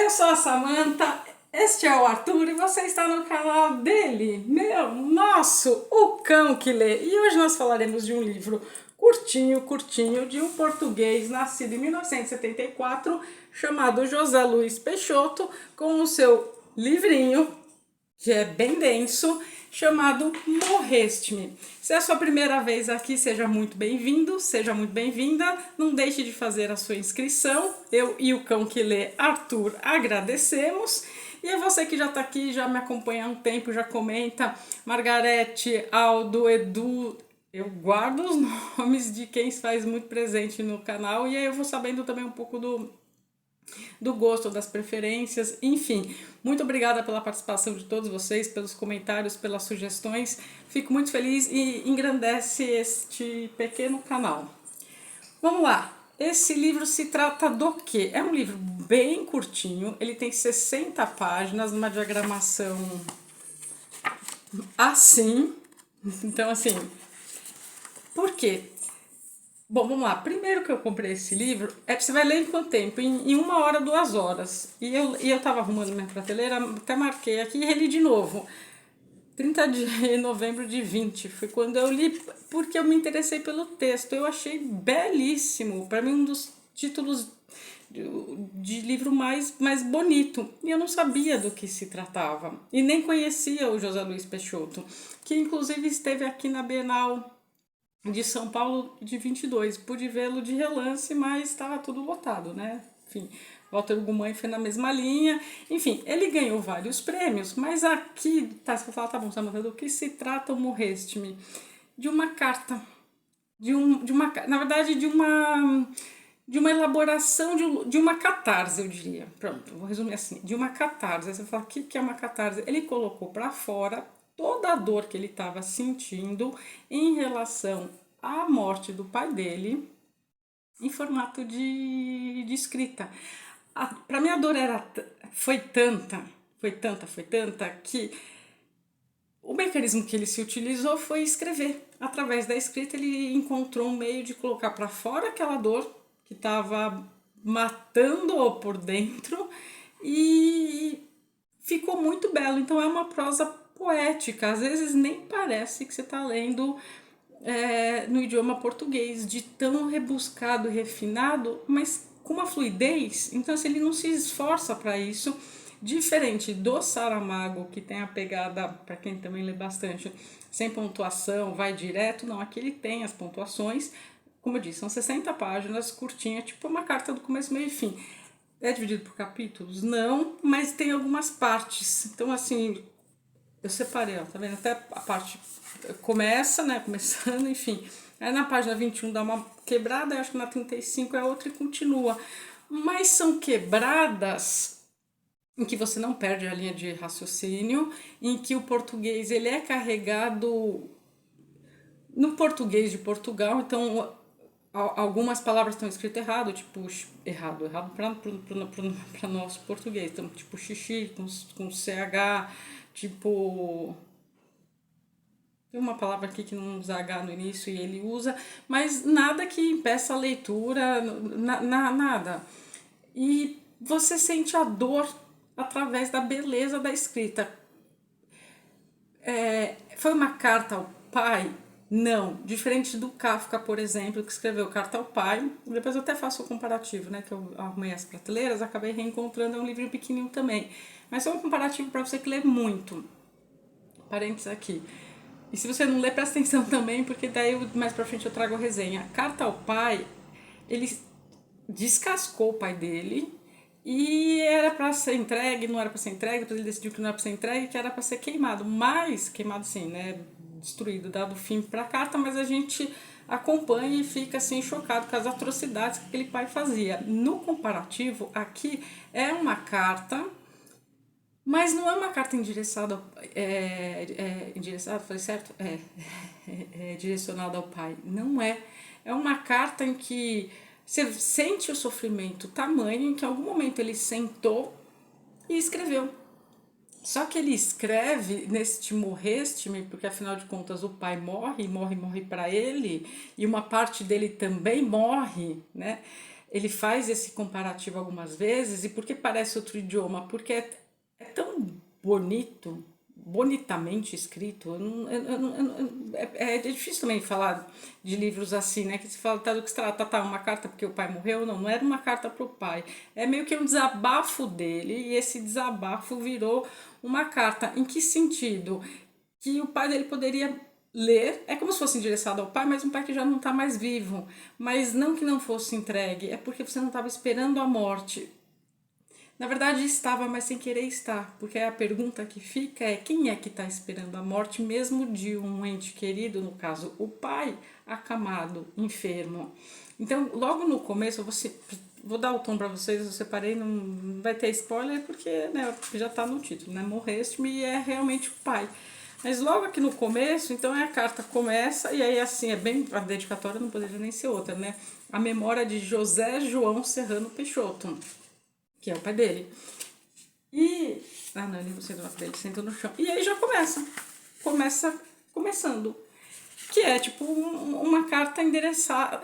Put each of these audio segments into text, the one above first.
eu sou a Samantha, este é o Arthur e você está no canal dele, nosso, O Cão que Lê. E hoje nós falaremos de um livro curtinho, de um português nascido em 1974, chamado José Luiz Peixoto, com o seu livrinho, que é bem denso, chamado Morreste-me. Se é a sua primeira vez aqui, seja muito bem-vindo, seja muito bem-vinda. Não deixe de fazer a sua inscrição. Eu e o Cão que Lê, Arthur, agradecemos. E é você que já está aqui, já me acompanha há um tempo, já comenta. Margarete, Aldo, Edu. Eu guardo os nomes de quem faz muito presente no canal e aí eu vou sabendo também um pouco do gosto, das preferências, enfim. Muito obrigada pela participação de todos vocês, pelos comentários, pelas sugestões. Fico muito feliz e engrandece este pequeno canal. Vamos lá. Esse livro se trata do quê? É um livro bem curtinho, ele tem 60 páginas, uma diagramação assim. Então, assim, por quê? Bom, vamos lá. Primeiro que eu comprei esse livro, você vai ler em quanto tempo? Em 1 hora, 2 horas. E eu tava arrumando minha prateleira, até marquei aqui e reli de novo. 30 de novembro de 20 foi quando eu li, porque eu me interessei pelo texto. Eu achei belíssimo. Para mim, um dos títulos de livro mais bonito. E eu não sabia do que se tratava. E nem conhecia o José Luiz Peixoto, que inclusive esteve aqui na Bienal de São Paulo de 22. Pude vê-lo de relance, mas estava tudo lotado, né? Enfim, Walter Ugumãe foi na mesma linha. Enfim, ele ganhou vários prêmios, mas aqui, você fala, tá bom, Samantha, do que se trata o Morreste-me? De uma carta, na verdade, de uma elaboração, de uma catarse, eu diria. Pronto, vou resumir assim, de uma catarse. Aí você fala, o que é uma catarse? Ele colocou para fora toda a dor que ele estava sentindo em relação à morte do pai dele, em formato de escrita. Para mim a dor foi tanta, que o mecanismo que ele se utilizou foi escrever. Através da escrita ele encontrou um meio de colocar para fora aquela dor que estava matando-o por dentro e ficou muito belo. Então é uma prosa poética, às vezes nem parece que você está lendo no idioma português, de tão rebuscado e refinado, mas com uma fluidez. Então assim, ele não se esforça para isso, diferente do Saramago, que tem a pegada, para quem também lê bastante, sem pontuação, vai direto. Não, aqui ele tem as pontuações, como eu disse, são 60 páginas, curtinha, tipo uma carta do começo, meio e fim. É dividido por capítulos? Não, mas tem algumas partes. Então, assim, eu separei, ó, tá vendo? Até a parte começa, né? Começando, enfim. Aí na página 21 dá uma quebrada, eu acho que na 35 é outra e continua. Mas são quebradas em que você não perde a linha de raciocínio, em que o português ele é carregado no português de Portugal, então algumas palavras estão escritas errado, tipo errado para nosso português, então tipo xixi com CH, tipo tem uma palavra aqui que não usa H no início e ele usa, mas nada que impeça a leitura, nada. E você sente a dor através da beleza da escrita. Foi uma carta ao pai? Não. Diferente do Kafka, por exemplo, que escreveu Carta ao Pai. Depois eu até faço o comparativo, né? Que eu arrumei as prateleiras, acabei reencontrando, é um livrinho pequenininho também. Mas é um comparativo para você que lê muito. Parênteses aqui. E se você não lê, presta atenção também, porque daí mais pra frente eu trago a resenha. Carta ao Pai, ele descascou o pai dele e era para ser entregue, não era para ser entregue, depois ele decidiu que não era para ser entregue, que era para ser queimado. Mas, queimado assim, né, destruído, dado fim para a carta, mas a gente acompanha e fica assim chocado com as atrocidades que aquele pai fazia. No comparativo, aqui é uma carta, mas não é uma carta endereçada, endereçada, falei certo? Direcionada ao pai. Não é. É uma carta em que você sente o sofrimento tamanho em que em algum momento ele sentou e escreveu. Só que ele escreve neste Morreste-me, porque afinal de contas o pai morre para ele, e uma parte dele também morre, né? ele faz esse comparativo algumas vezes, e por que parece outro idioma? Porque é tão bonito, bonitamente escrito. É difícil também falar de livros assim, né? Que se fala tá, do que se trata, tá, uma carta porque o pai morreu. Não, não era uma carta pro pai. É meio que um desabafo dele, e esse desabafo virou uma carta. Em que sentido? Que o pai dele poderia ler, é como se fosse endereçado ao pai, mas um pai que já não está mais vivo. Mas não que não fosse entregue, é porque você não estava esperando a morte. Na verdade estava, mas sem querer estar, porque a pergunta que fica é quem é que está esperando a morte mesmo de um ente querido, no caso o pai, acamado, enfermo. Então, logo no começo, vou dar o tom para vocês, eu separei, não vai ter spoiler porque né, já está no título, né? Morreste-me, e é realmente o pai. Mas logo aqui no começo, então a carta começa, e aí assim, é bem, a dedicatória não poderia nem ser outra, né? A memória de José João Serrano Peixoto, que é o pai dele. E. Ah, não, ele não sentou na dele, sentou no chão. E aí já começando. Que é tipo uma carta endereçada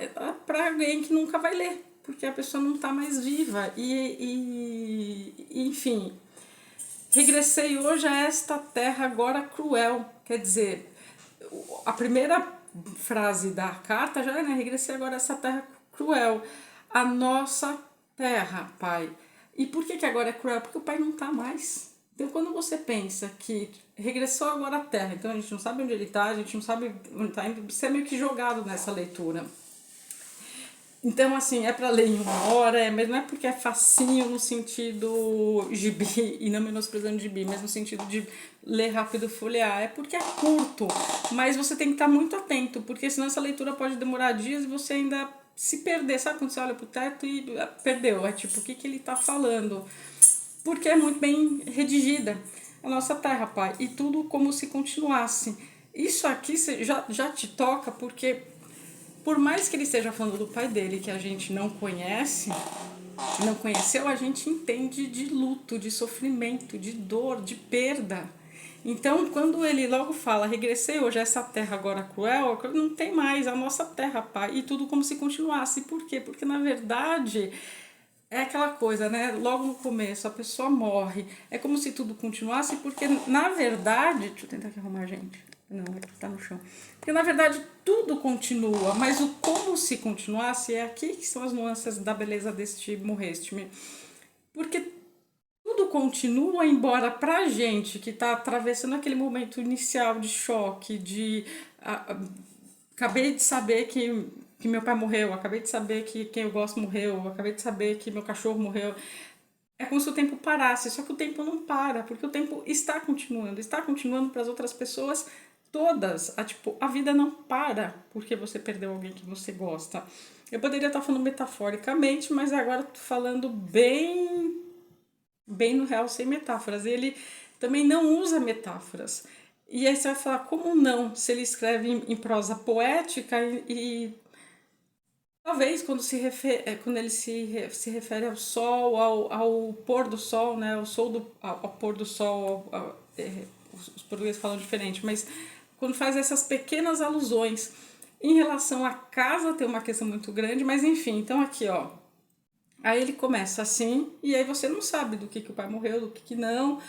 para alguém que nunca vai ler, porque a pessoa não está mais viva. Enfim, regressei hoje a esta terra agora cruel. Quer dizer, a primeira frase da carta já é, né? Regressei agora a essa terra cruel. A nossa terra, pai. E por que agora é cruel? Porque o pai não está mais. Então, quando você pensa que regressou agora à terra, então a gente não sabe onde ele está, a gente não sabe onde está indo, você é meio que jogado nessa leitura. Então, assim, é para ler em uma hora, mas não é porque é facinho no sentido gibi, e não menosprezando gibi, mas no sentido de ler rápido, folhear. É porque é curto, mas você tem que estar muito atento, porque senão essa leitura pode demorar dias e você ainda se perder. Sabe quando você olha pro teto e perdeu? É tipo, o que ele tá falando? Porque é muito bem redigida a nossa terra, pai, e tudo como se continuasse. Isso aqui já te toca, porque por mais que ele esteja falando do pai dele, que a gente não conhece, não conheceu, a gente entende de luto, de sofrimento, de dor, de perda. Então, quando ele logo fala, regressei hoje a essa terra agora cruel, não tem mais a nossa terra, pai, e tudo como se continuasse. Por quê? Porque, na verdade, é aquela coisa, né? Logo no começo, a pessoa morre. É como se tudo continuasse, porque, na verdade... Deixa eu tentar aqui arrumar, gente. Não, tá no chão. Porque, na verdade, tudo continua, mas o como se continuasse é aqui que são as nuances da beleza deste Morreste-me. Porque tudo continua, embora pra gente que tá atravessando aquele momento inicial de choque, de... acabei de saber que meu pai morreu, acabei de saber que quem eu gosto morreu, acabei de saber que meu cachorro morreu. É como se o tempo parasse, só que o tempo não para, porque o tempo está continuando para as outras pessoas todas. A vida não para porque você perdeu alguém que você gosta. Eu poderia estar falando metaforicamente, mas agora estou falando bem no real, sem metáforas. Ele também não usa metáforas. E aí você vai falar, como não? Se ele escreve em prosa poética e talvez quando ele se refere ao sol, ao pôr do sol, né? Ao sol ao pôr do sol, os portugueses falam diferente, mas quando faz essas pequenas alusões em relação à casa, tem uma questão muito grande, mas enfim, então aqui, ó. Aí ele começa assim, e aí você não sabe do que o pai morreu, do que não.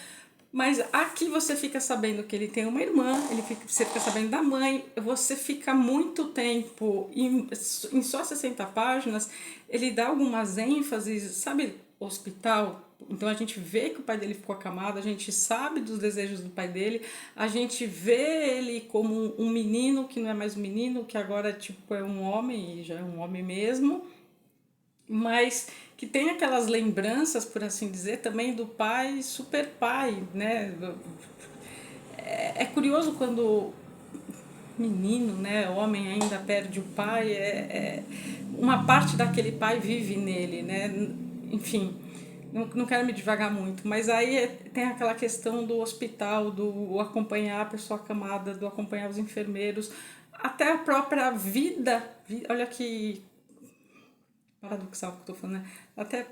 Mas aqui você fica sabendo que ele tem uma irmã, você fica sabendo da mãe, você fica muito tempo, em só 60 páginas, ele dá algumas ênfases, sabe, hospital? Então a gente vê que o pai dele ficou acamado, a gente sabe dos desejos do pai dele, a gente vê ele como um menino que não é mais um menino, que agora tipo é um homem, e já é um homem mesmo, mas que tem aquelas lembranças, por assim dizer, também do pai super pai, né? É curioso quando menino, né, homem ainda perde o pai, uma parte daquele pai vive nele, né? Enfim, não quero me devagar muito, mas aí tem aquela questão do hospital, do acompanhar a pessoa acamada, do acompanhar os enfermeiros, até a própria vida, olha que paradoxal que eu estou falando, né? Até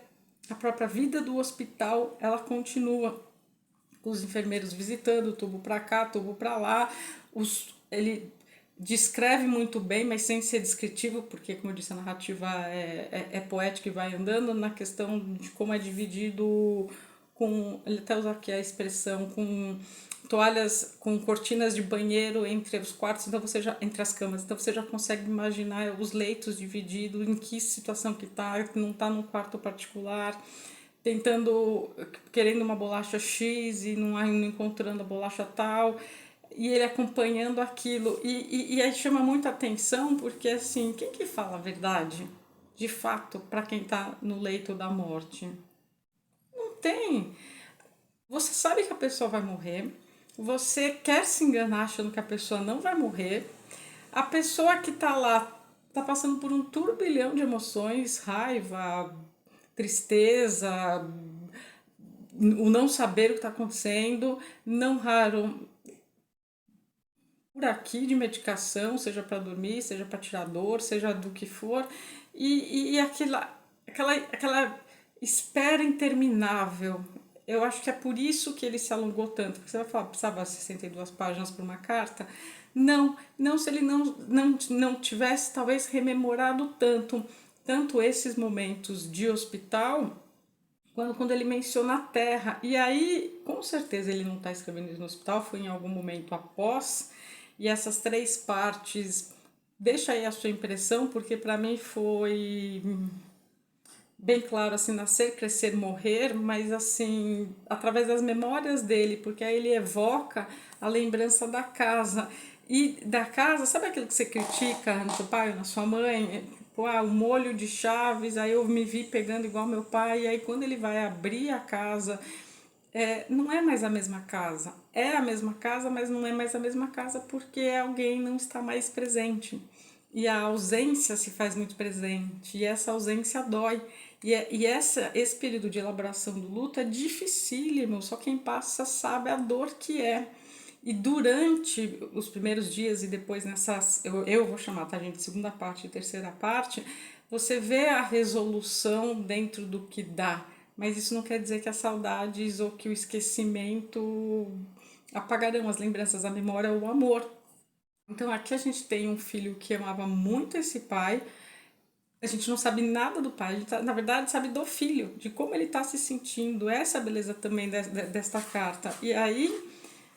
a própria vida do hospital, ela continua com os enfermeiros visitando, tubo para cá, tubo para lá, ele descreve muito bem, mas sem ser descritivo, porque, como eu disse, a narrativa é poética e vai andando na questão de como é dividido com, ele até usa aqui a expressão, com toalhas, com cortinas de banheiro entre os quartos, então você já, entre as camas, então você já consegue imaginar os leitos divididos, em que situação que tá, que não tá num quarto particular, tentando, querendo uma bolacha X e não encontrando a bolacha tal, e ele acompanhando aquilo. E aí chama muita atenção, porque assim, quem que fala a verdade? De fato, para quem está no leito da morte. Não tem. Você sabe que a pessoa vai morrer, você quer se enganar achando que a pessoa não vai morrer, a pessoa que está lá está passando por um turbilhão de emoções, raiva, tristeza, o não saber o que está acontecendo, não raro por aqui de medicação, seja para dormir, seja para tirar dor, seja do que for, e aquela espera interminável. Eu acho que é por isso que ele se alongou tanto, porque você vai falar, precisava 62 páginas por uma carta? Não, não se ele não tivesse talvez rememorado tanto esses momentos de hospital, quando ele menciona a terra. E aí, com certeza, ele não está escrevendo isso no hospital, foi em algum momento após. E essas três partes, deixa aí a sua impressão, porque para mim foi bem claro, assim, nascer, crescer, morrer, mas assim, através das memórias dele, porque aí ele evoca a lembrança da casa. E da casa, sabe aquilo que você critica no seu pai ou na sua mãe? Pô, o molho de chaves, aí eu me vi pegando igual meu pai, e aí quando ele vai abrir a casa, não é mais a mesma casa. É a mesma casa, mas não é mais a mesma casa porque alguém não está mais presente. E a ausência se faz muito presente, e essa ausência dói. Esse período de elaboração do luto é dificílimo, só quem passa sabe a dor que é. E durante os primeiros dias e depois nessas, eu vou chamar, tá, gente, segunda parte e terceira parte, você vê a resolução dentro do que dá, mas isso não quer dizer que as saudades ou que o esquecimento apagarão as lembranças, a memória ou o amor. Então aqui a gente tem um filho que amava muito esse pai, a gente não sabe nada do pai, a gente na verdade sabe do filho, de como ele está se sentindo, essa é a beleza também desta carta. E aí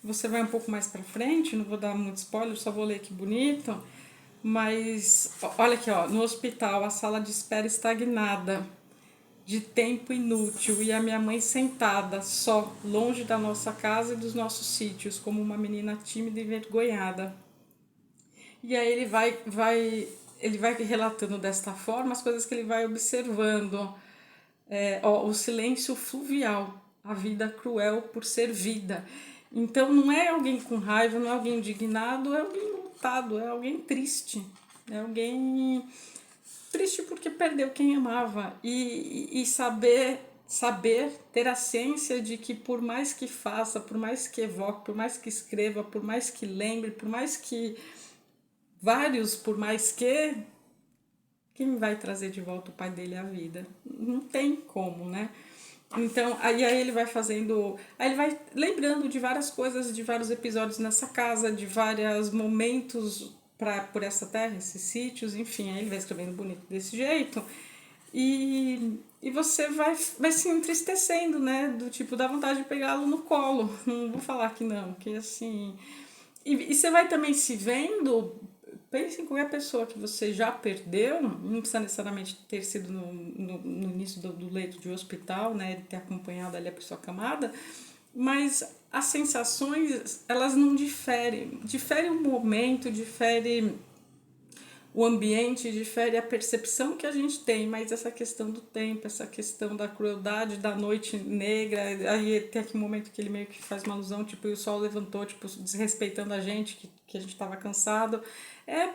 você vai um pouco mais para frente, não vou dar muito spoiler, só vou ler que bonito, mas olha aqui, ó, no hospital a sala de espera estagnada, de tempo inútil, e a minha mãe sentada, só, longe da nossa casa e dos nossos sítios, como uma menina tímida e envergonhada. E aí ele vai relatando desta forma as coisas que ele vai observando. O silêncio fluvial, a vida cruel por ser vida. Então não é alguém com raiva, não é alguém indignado, é alguém lutado, é alguém triste, é alguém triste porque perdeu quem amava. E saber ter a ciência de que por mais que faça, por mais que evoque, por mais que escreva, por mais que lembre, por mais que vários, por mais que, quem vai trazer de volta o pai dele à vida? Não tem como, né? Então, aí ele vai fazendo. Aí ele vai lembrando de várias coisas, de vários episódios nessa casa, de vários momentos por essa terra, esses sítios, enfim. Aí ele vai escrevendo bonito desse jeito. E você vai se entristecendo, né? Do tipo, dá vontade de pegá-lo no colo. Não vou falar que não, que assim. E você vai também se vendo. Pense em qualquer pessoa que você já perdeu, não precisa necessariamente ter sido no início do leito de hospital, né, de ter acompanhado ali a pessoa acamada, mas as sensações, elas não diferem. Difere o momento, difere o ambiente, difere a percepção que a gente tem, mas essa questão do tempo, essa questão da crueldade, da noite negra, aí tem aquele momento que ele meio que faz uma alusão, tipo, e o sol levantou, tipo, desrespeitando a gente, que a gente estava cansado.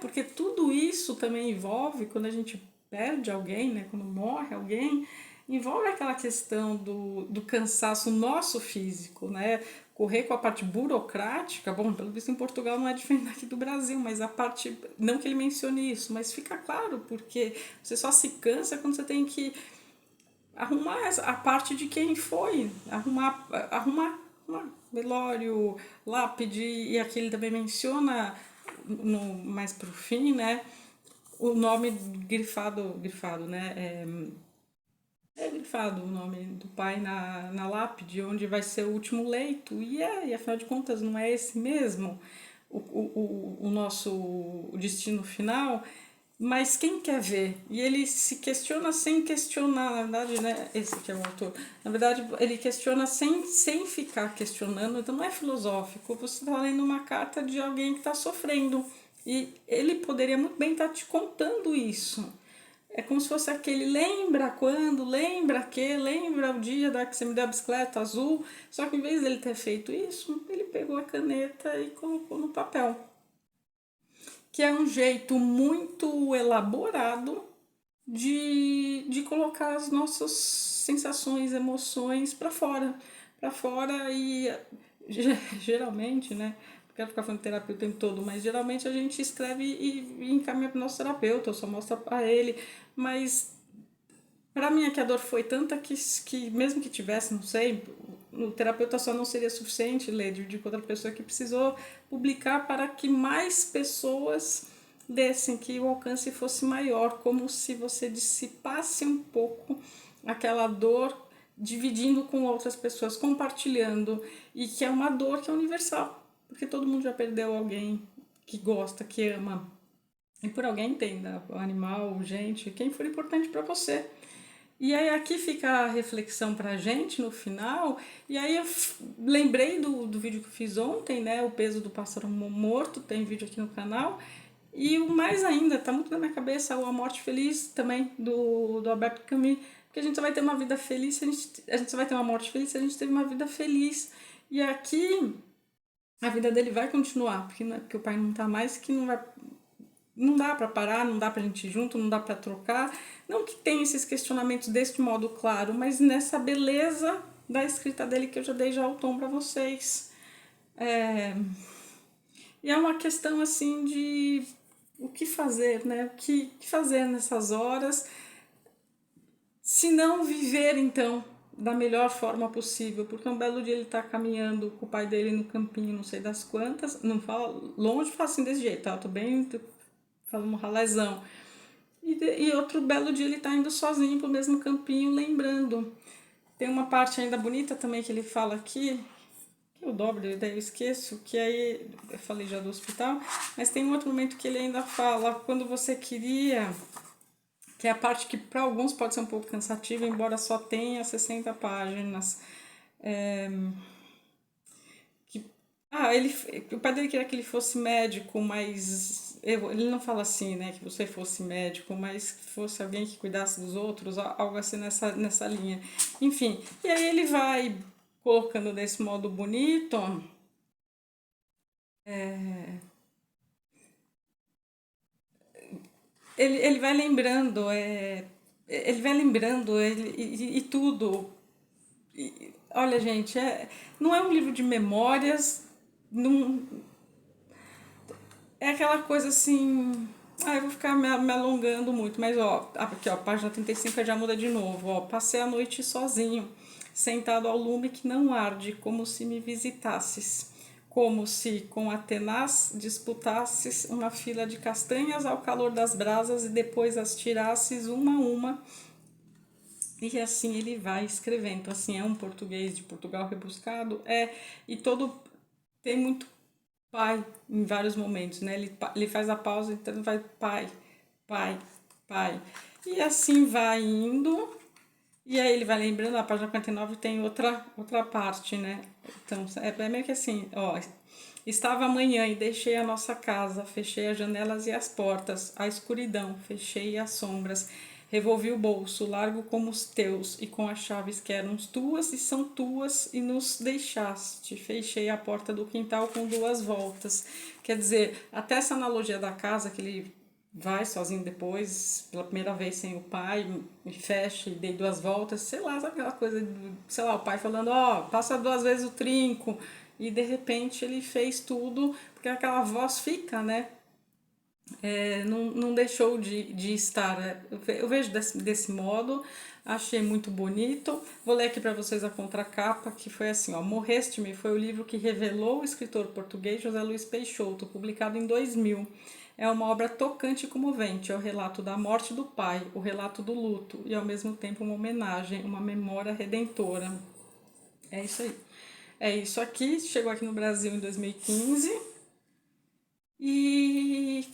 Porque tudo isso também envolve, quando a gente perde alguém, né, quando morre alguém, envolve aquela questão do cansaço nosso físico, né? Correr com a parte burocrática, bom, pelo visto em Portugal não é diferente daqui do Brasil, mas a parte, não que ele mencione isso, mas fica claro, porque você só se cansa quando você tem que arrumar a parte de quem foi, arrumar velório, lápide, e aqui ele também menciona mais pro fim, né? O nome grifado, né? É grifado o nome do pai na lápide, onde vai ser o último leito. E afinal de contas, não é esse mesmo o nosso destino final? Mas quem quer ver? E ele se questiona sem questionar, na verdade, né? Esse que é o autor. Na verdade, ele questiona sem ficar questionando, então não é filosófico. Você está lendo uma carta de alguém que está sofrendo. E ele poderia muito bem estar te contando isso. É como se fosse aquele, lembra quando, lembra que, lembra o dia que você me deu a bicicleta azul. Só que em vez dele ter feito isso, ele pegou a caneta e colocou no papel. Que é um jeito muito elaborado de colocar as nossas sensações, emoções para fora. Para fora e geralmente, né? Não quero ficar falando terapia o tempo todo, mas geralmente a gente escreve e encaminha para o nosso terapeuta, ou só mostra para ele. Mas para mim é que a dor foi tanta que mesmo que tivesse, não sei, o terapeuta só não seria suficiente, ler de outra pessoa que precisou publicar para que mais pessoas dessem, que o alcance fosse maior, como se você dissipasse um pouco aquela dor, dividindo com outras pessoas, compartilhando, e que é uma dor que é universal, porque todo mundo já perdeu alguém que gosta, que ama, e por alguém entenda, animal, gente, quem for importante para você. E aí aqui fica a reflexão pra gente no final, e aí eu lembrei do vídeo que eu fiz ontem, né, o peso do pássaro morto, tem vídeo aqui no canal, e o mais ainda, tá muito na minha cabeça, a morte feliz também, do Albert Camus, porque a gente só vai ter uma vida feliz, se a gente só vai ter uma morte feliz se a gente teve uma vida feliz. E aqui a vida dele vai continuar, porque não é porque o pai não tá mais que não vai, não dá para parar, não dá pra gente ir junto, não dá para trocar. Não que tenha esses questionamentos deste modo claro, mas nessa beleza da escrita dele que eu já dei já o tom para vocês. E é uma questão assim de o que fazer, né? O que fazer nessas horas, se não viver então da melhor forma possível, porque um belo dia ele tá caminhando com o pai dele no campinho, não sei das quantas, não fala longe, fala assim desse jeito, tá? Eu tô bem falando um ralezão. E outro belo dia ele tá indo sozinho pro mesmo campinho, lembrando. Tem uma parte ainda bonita também que ele fala aqui, que eu dobro, daí eu esqueço, que aí, eu falei já do hospital, mas tem um outro momento que ele ainda fala, quando você queria, que é a parte que para alguns pode ser um pouco cansativa, embora só tenha 60 páginas. Que, o pai dele queria que ele fosse médico, mas ele não fala assim, né, que você fosse médico, mas que fosse alguém que cuidasse dos outros, algo assim nessa linha. Enfim, e aí ele vai colocando desse modo bonito, ele vai lembrando, e tudo. Olha, gente, não é um livro de memórias, não, é aquela coisa assim. Ah, eu vou ficar me alongando muito, mas ó, aqui ó, página 35 já muda de novo, ó. Passei a noite sozinho, sentado ao lume que não arde, como se me visitasses, como se com Atenas disputasses uma fila de castanhas ao calor das brasas e depois as tirasses uma a uma. E assim ele vai escrevendo. Então, assim, é um português de Portugal rebuscado, e todo tem muito pai em vários momentos, né? Ele faz a pausa, então vai pai, pai, pai. E assim vai indo, e aí ele vai lembrando, a página 49 tem outra parte, né? Então, é meio que assim, ó. Estava amanhã e deixei a nossa casa, fechei as janelas e as portas, a escuridão, fechei as sombras, revolvi o bolso, largo como os teus, e com as chaves que eram tuas e são tuas, e nos deixaste. Fechei a porta do quintal com duas voltas. Quer dizer, até essa analogia da casa, que ele vai sozinho depois, pela primeira vez sem o pai, e fecha e dei duas voltas, sei lá, sabe aquela coisa, sei lá, o pai falando, ó, passa duas vezes o trinco, e de repente ele fez tudo, porque aquela voz fica, né? Não deixou de estar. Eu vejo desse modo, Achei muito bonito. Vou ler aqui para vocês a contracapa, que foi assim, ó. Morreste-me foi o livro que revelou o escritor português José Luiz Peixoto, publicado em 2000. É uma obra tocante e comovente, é o relato da morte do pai, o relato do luto e ao mesmo tempo uma homenagem, uma memória redentora. É isso aí. É isso aqui, chegou aqui no Brasil em 2015.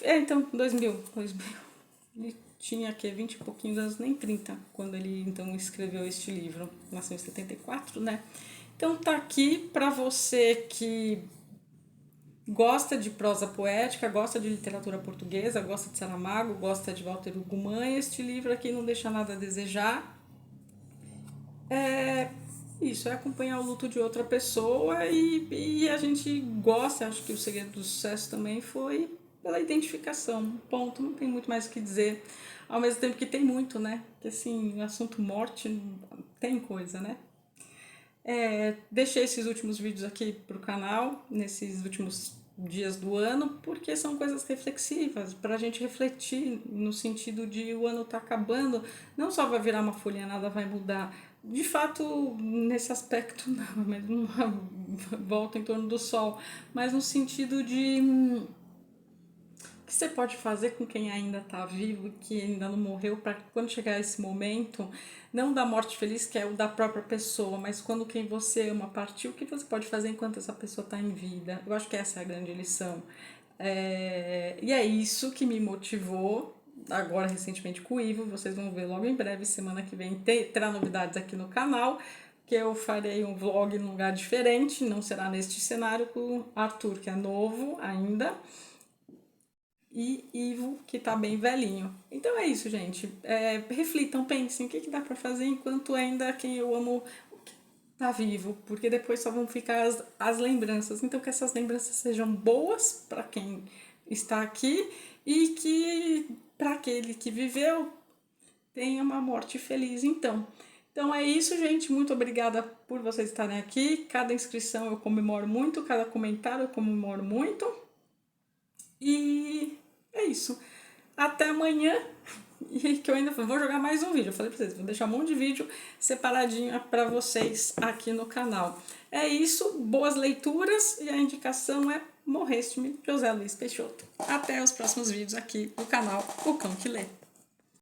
Então, 2000. Ele tinha aqui 20 e pouquinhos anos, nem 30, quando ele então escreveu este livro. Nasceu em 74, né? Então tá aqui para você que gosta de prosa poética, gosta de literatura portuguesa, gosta de Saramago, gosta de Walter Ugumãe. Este livro aqui não deixa nada a desejar. Isso, é acompanhar o luto de outra pessoa e a gente gosta, acho que o segredo do sucesso também foi pela identificação, ponto, não tem muito mais o que dizer, ao mesmo tempo que tem muito, né, porque assim, o assunto morte tem coisa, né. Deixei esses últimos vídeos aqui pro canal, nesses últimos dias do ano, porque são coisas reflexivas, para a gente refletir no sentido de o ano tá acabando, não só vai virar uma folhinha, nada vai mudar. De fato, nesse aspecto, não, mas uma volta em torno do sol, mas no sentido de o que você pode fazer com quem ainda está vivo, que ainda não morreu, para quando chegar esse momento, não da morte feliz, que é o da própria pessoa, mas quando quem você ama partiu, o que você pode fazer enquanto essa pessoa está em vida? Eu acho que essa é a grande lição. E é isso que me motivou, agora recentemente com o Ivo, vocês vão ver logo em breve, semana que vem terá novidades aqui no canal, que eu farei um vlog num lugar diferente, não será neste cenário, com o Arthur, que é novo ainda, e Ivo, que tá bem velhinho. Então é isso, gente. Reflitam, pensem o que dá para fazer enquanto ainda quem eu amo tá vivo, porque depois só vão ficar as lembranças. Então que essas lembranças sejam boas para quem está aqui e que para aquele que viveu tenha uma morte feliz. Então é isso, gente. Muito obrigada por vocês estarem aqui. Cada inscrição eu comemoro muito, cada comentário eu comemoro muito. E é isso. Até amanhã. E que eu ainda vou jogar mais um vídeo. Eu falei pra vocês, vou deixar um monte de vídeo separadinho pra vocês aqui no canal. É isso, boas leituras e a indicação é Morreste-me, José Luiz Peixoto. Até os próximos vídeos aqui no canal O Cão que Lê.